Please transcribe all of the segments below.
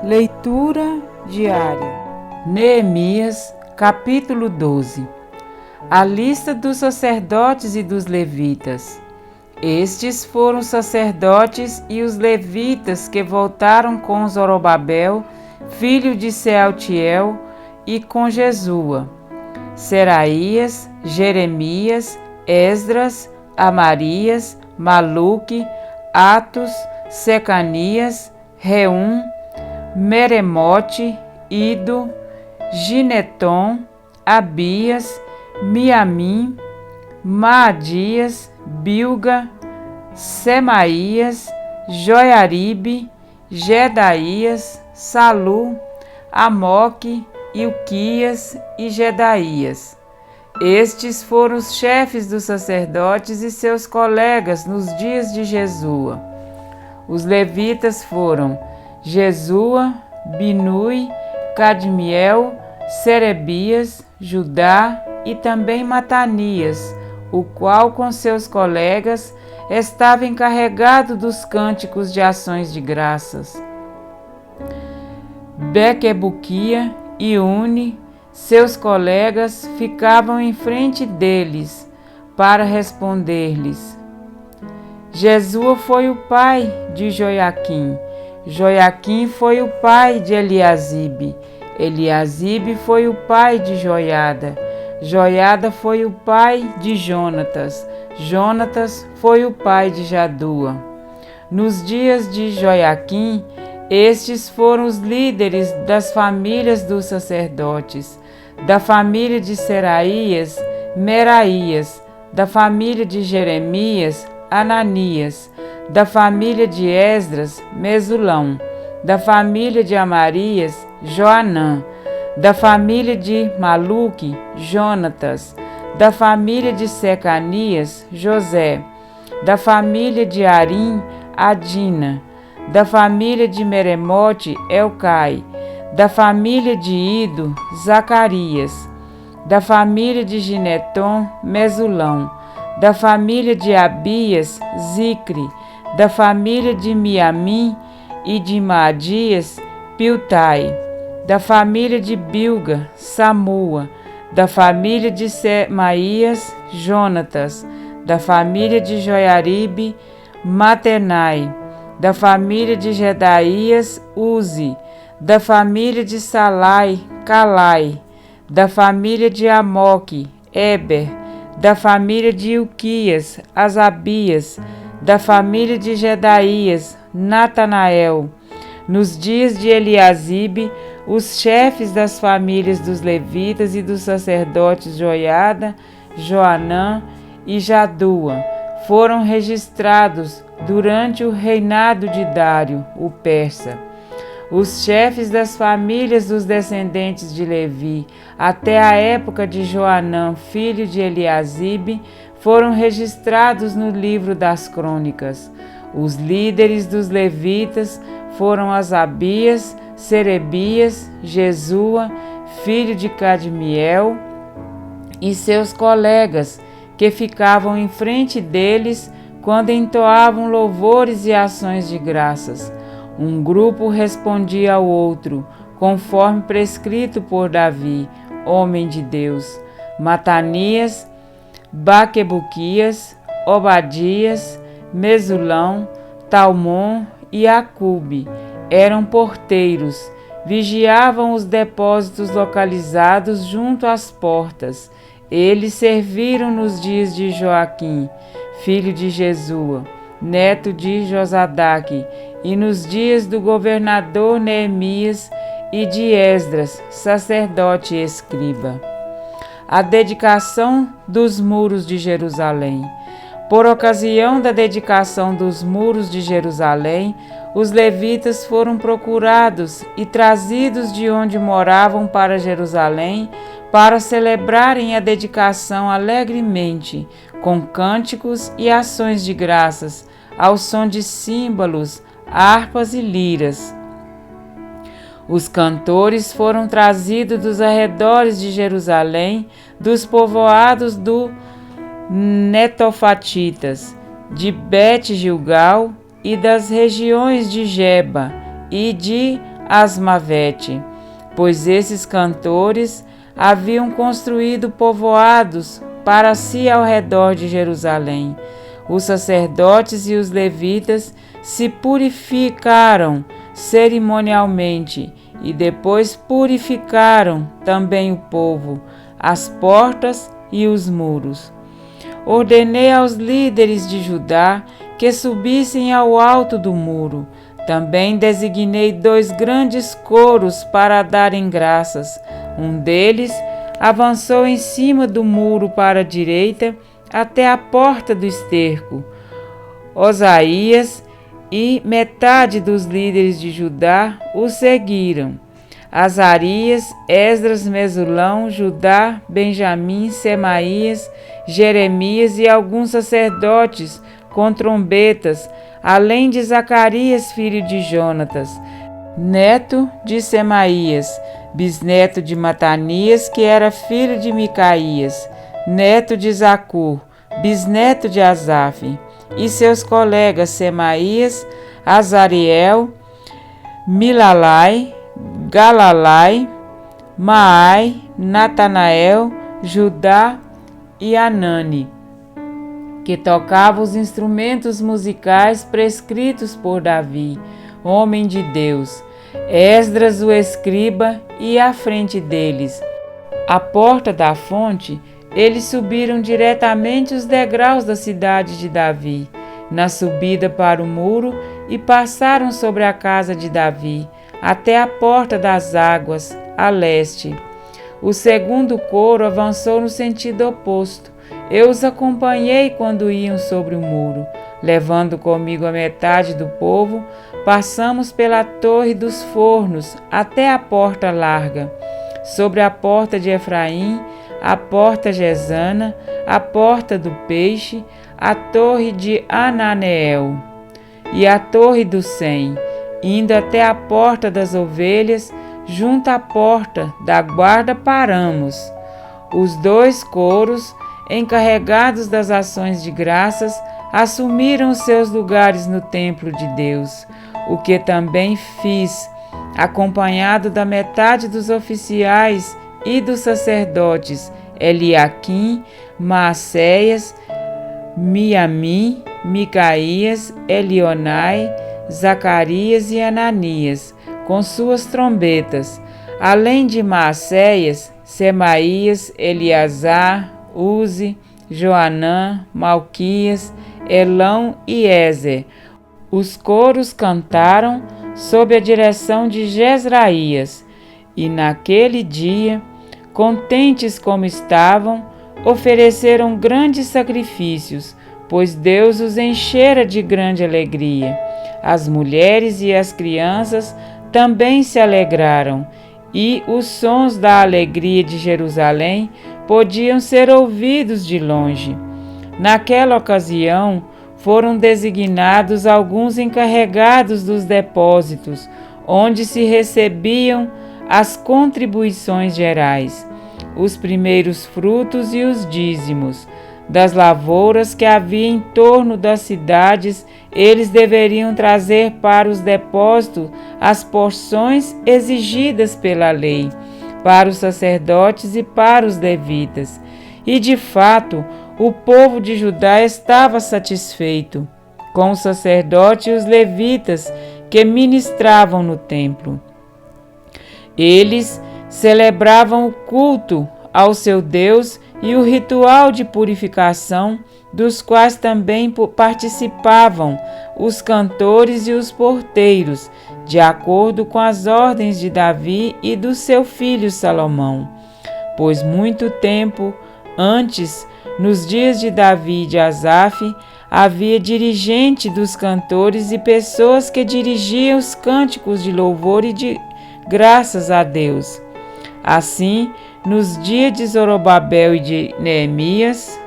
Leitura diária. Neemias, capítulo 12. A lista dos sacerdotes e dos levitas. Estes foram os sacerdotes e os levitas que voltaram com Zorobabel, filho de Sealtiel, e com Jesua: Seraías, Jeremias, Esdras, Amarias, Maluque, Atos, Secanias, Reum, Meremote, Ido, Gineton, Abias, Miamim, Maadias, Bilga, Semaías, Joiaribe, Jedaías, Salu, Amoque, Ilquias e Jedaías. Estes foram os chefes dos sacerdotes e seus colegas nos dias de Jesua. Os levitas foram Jesua, Binui, Cadmiel, Serebias, Judá e também Matanias, o qual com seus colegas estava encarregado dos cânticos de ações de graças. Bequebuquia e Uni, seus colegas, ficavam em frente deles para responder-lhes. Jesua foi o pai de Joiaquim, Joiaquim foi o pai de Eliasibe, Eliasibe foi o pai de Joiada, Joiada foi o pai de Jonatas, Jonatas foi o pai de Jadua. Nos dias de Joiaquim, estes foram os líderes das famílias dos sacerdotes: da família de Seraías, Meraías; da família de Jeremias, Ananias; da família de Esdras, Mesulão; da família de Amarias, Joanã; da família de Maluque, Jonatas; da família de Secanias, José; da família de Arim, Adina; da família de Meremote, Elcai; da família de Ido, Zacarias; da família de Gineton, Mesulão; da família de Abias, Zicre; da família de Miamim e de Maadias, Piltai; da família de Bilga, Samua; da família de Semaías, Jonatas; da família de Joiaribe, Matenai; da família de Jedaías, Uzi; da família de Salai, Calai; da família de Amoque, Eber; da família de Ilquias, Asabias; da família de Jedaías, Natanael. Nos dias de Eliasibe, os chefes das famílias dos levitas e dos sacerdotes Joiada, Joanã e Jadua foram registrados durante o reinado de Dário, o persa. Os chefes das famílias dos descendentes de Levi, até a época de Joanã, filho de Eliasibe, foram registrados no livro das crônicas. Os líderes dos levitas foram Asabias, Serebias, Jesua, filho de Cadmiel, e seus colegas, que ficavam em frente deles quando entoavam louvores e ações de graças. Um grupo respondia ao outro, conforme prescrito por Davi, homem de Deus: Matanias, Baquebuquias, Obadias, Mesulão, Talmon e Acube eram porteiros, vigiavam os depósitos localizados junto às portas. Eles serviram nos dias de Joaquim, filho de Jesua, neto de Josadaque, e nos dias do governador Neemias e de Esdras, sacerdote e escriba. A dedicação dos muros de Jerusalém. Por ocasião da dedicação dos muros de Jerusalém, os levitas foram procurados e trazidos de onde moravam para Jerusalém para celebrarem a dedicação alegremente, com cânticos e ações de graças, ao som de símbolos, harpas e liras. Os cantores foram trazidos dos arredores de Jerusalém, dos povoados do Netofatitas, de Bet-Gilgal e das regiões de Geba e de Asmavete, pois esses cantores haviam construído povoados para si ao redor de Jerusalém. Os sacerdotes e os levitas se purificaram cerimonialmente e depois purificaram também o povo, as portas e os muros. Ordenei aos líderes de Judá que subissem ao alto do muro. Também designei 2 grandes coros para darem graças. Um deles avançou em cima do muro para a direita até a porta do esterco. Osaías e metade dos líderes de Judá o seguiram. Azarias, Esdras, Mesulão, Judá, Benjamim, Semaías, Jeremias e alguns sacerdotes com trombetas, além de Zacarias, filho de Jonatas, neto de Semaías, bisneto de Matanias, que era filho de Micaías, neto de Zacur, bisneto de Asaf, e seus colegas Semaías, Azariel, Milalai, Galalai, Maai, Natanael, Judá e Anani, que tocavam os instrumentos musicais prescritos por Davi, homem de Deus. Esdras, o escriba, ia à frente deles. À porta da fonte, eles subiram diretamente os degraus da cidade de Davi, na subida para o muro, e passaram sobre a casa de Davi, até a porta das águas, a leste. O segundo coro avançou no sentido oposto. Eu os acompanhei quando iam sobre o muro. Levando comigo a metade do povo, passamos pela torre dos fornos até a porta larga, sobre a porta de Efraim, a porta Gesana, a porta do peixe, a torre de Ananeel e a torre do Sem, indo até a porta das ovelhas. Junto à porta da guarda paramos. Os 2 coros, encarregados das ações de graças, assumiram seus lugares no templo de Deus, o que também fiz, acompanhado da metade dos oficiais e dos sacerdotes, Eliaquim, Maacéias, Miamim, Micaías, Elionai, Zacarias e Ananias, com suas trombetas, além de Maacéias, Semaías, Eleazar, Uzi, Joanã, Malquias, Elão e Ézer. Os coros cantaram sob a direção de Jezraías, e naquele dia, contentes como estavam, ofereceram grandes sacrifícios, pois Deus os enchera de grande alegria. As mulheres e as crianças também se alegraram, e os sons da alegria de Jerusalém podiam ser ouvidos de longe. Naquela ocasião, foram designados alguns encarregados dos depósitos, onde se recebiam as contribuições gerais, os primeiros frutos e os dízimos. Das lavouras que havia em torno das cidades, eles deveriam trazer para os depósitos as porções exigidas pela lei, para os sacerdotes e para os levitas. E, de fato, o povo de Judá estava satisfeito com os sacerdotes e os levitas que ministravam no templo. Eles celebravam o culto ao seu Deus e o ritual de purificação, dos quais também participavam os cantores e os porteiros, de acordo com as ordens de Davi e do seu filho Salomão. Pois muito tempo antes, nos dias de Davi e de Asaf, havia dirigente dos cantores e pessoas que dirigiam os cânticos de louvor e de graças a Deus. Assim, nos dias de Zorobabel e de Neemias,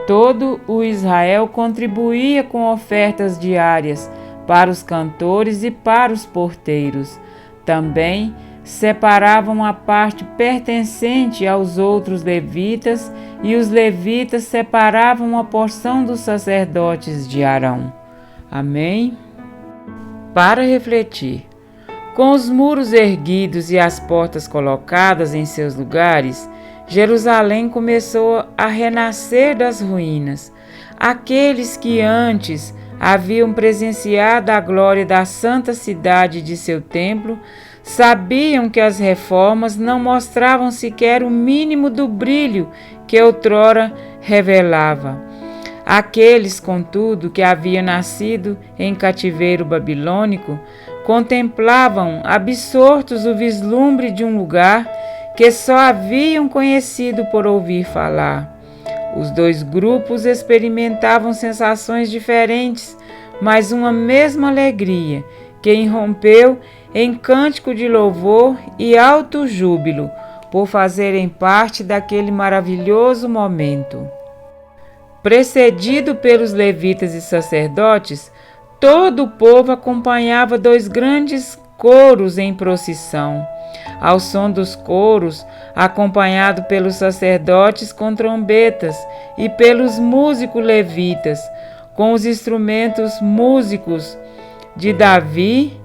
todo o Israel contribuía com ofertas diárias para os cantores e para os porteiros. Também separavam a parte pertencente aos outros levitas, e os levitas separavam a porção dos sacerdotes de Arão. Amém? Para refletir. Com os muros erguidos e as portas colocadas em seus lugares, Jerusalém começou a renascer das ruínas. Aqueles que antes haviam presenciado a glória da santa cidade de seu templo sabiam que as reformas não mostravam sequer o mínimo do brilho que outrora revelava. Aqueles, contudo, que haviam nascido em cativeiro babilônico, contemplavam absortos o vislumbre de um lugar que só haviam conhecido por ouvir falar. Os dois grupos experimentavam sensações diferentes, mas uma mesma alegria, que irrompeu em cântico de louvor e alto júbilo, por fazerem parte daquele maravilhoso momento. Precedido pelos levitas e sacerdotes, todo o povo acompanhava dois grandes coros em procissão. Ao som dos coros, acompanhado pelos sacerdotes com trombetas e pelos músicos levitas, com os instrumentos músicos de Davi,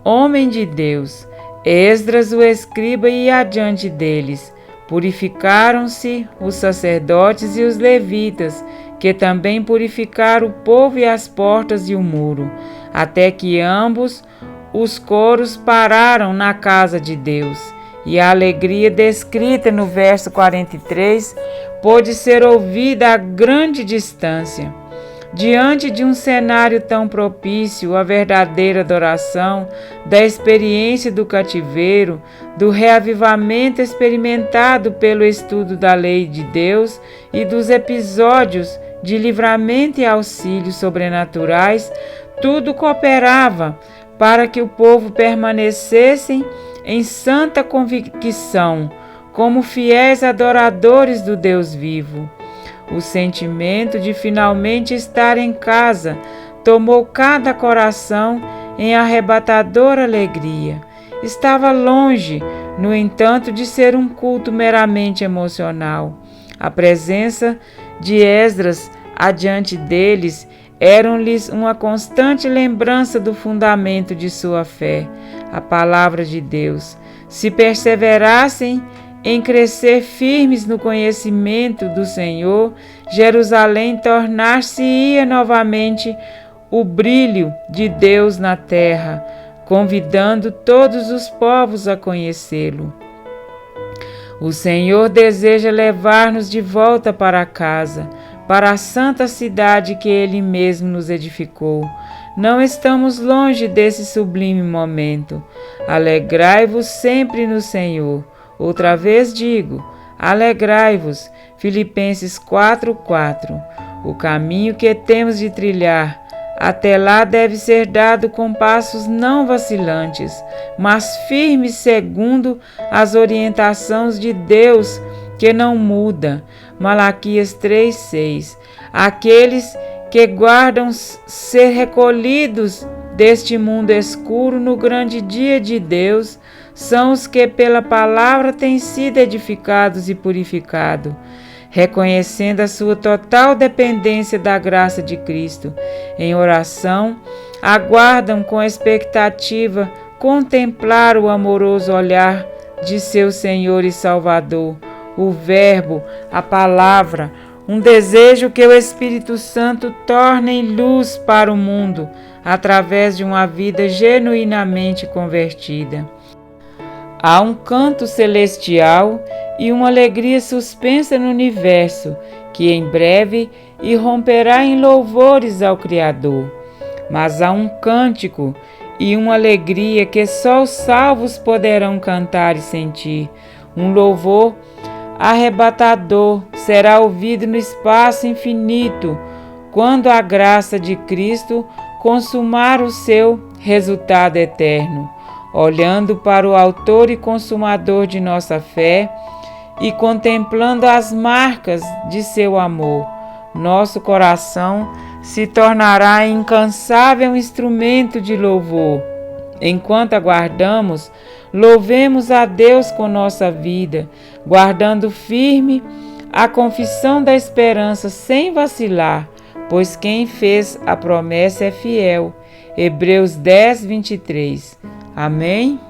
homem de Deus, Esdras o escriba ia adiante deles. Purificaram-se os sacerdotes e os levitas, que também purificaram o povo e as portas e o muro, até que ambos os coros pararam na casa de Deus. E a alegria descrita no verso 43 pôde ser ouvida a grande distância. Diante de um cenário tão propício à verdadeira adoração, da experiência do cativeiro, do reavivamento experimentado pelo estudo da lei de Deus e dos episódios de livramento e auxílios sobrenaturais, tudo cooperava para que o povo permanecesse em santa convicção, como fiéis adoradores do Deus vivo. O sentimento de finalmente estar em casa tomou cada coração em arrebatadora alegria. Estava longe, no entanto, de ser um culto meramente emocional. A presença de Esdras adiante deles eram-lhes uma constante lembrança do fundamento de sua fé, a palavra de Deus. Se perseverassem em crescer firmes no conhecimento do Senhor, Jerusalém tornar-se-ia novamente o brilho de Deus na terra, convidando todos os povos a conhecê-lo. O Senhor deseja levar-nos de volta para casa, para a santa cidade que Ele mesmo nos edificou. Não estamos longe desse sublime momento. Alegrai-vos sempre no Senhor. Outra vez digo, alegrai-vos. Filipenses 4:4. O caminho que temos de trilhar até lá deve ser dado com passos não vacilantes, mas firmes segundo as orientações de Deus que não muda. Malaquias 3:6. Aqueles que guardam ser recolhidos deste mundo escuro no grande dia de Deus são os que pela palavra têm sido edificados e purificados, reconhecendo a sua total dependência da graça de Cristo. Em oração, aguardam com expectativa contemplar o amoroso olhar de seu Senhor e Salvador, o Verbo, a palavra, um desejo que o Espírito Santo torne em luz para o mundo, através de uma vida genuinamente convertida. Há um canto celestial e uma alegria suspensa no universo, que em breve irromperá em louvores ao Criador. Mas há um cântico e uma alegria que só os salvos poderão cantar e sentir. Um louvor arrebatador será ouvido no espaço infinito, quando a graça de Cristo consumar o seu resultado eterno. Olhando para o autor e consumador de nossa fé e contemplando as marcas de seu amor, nosso coração se tornará incansável instrumento de louvor. Enquanto aguardamos, louvemos a Deus com nossa vida, guardando firme a confissão da esperança sem vacilar, pois quem fez a promessa é fiel. Hebreus 10:23. Amém?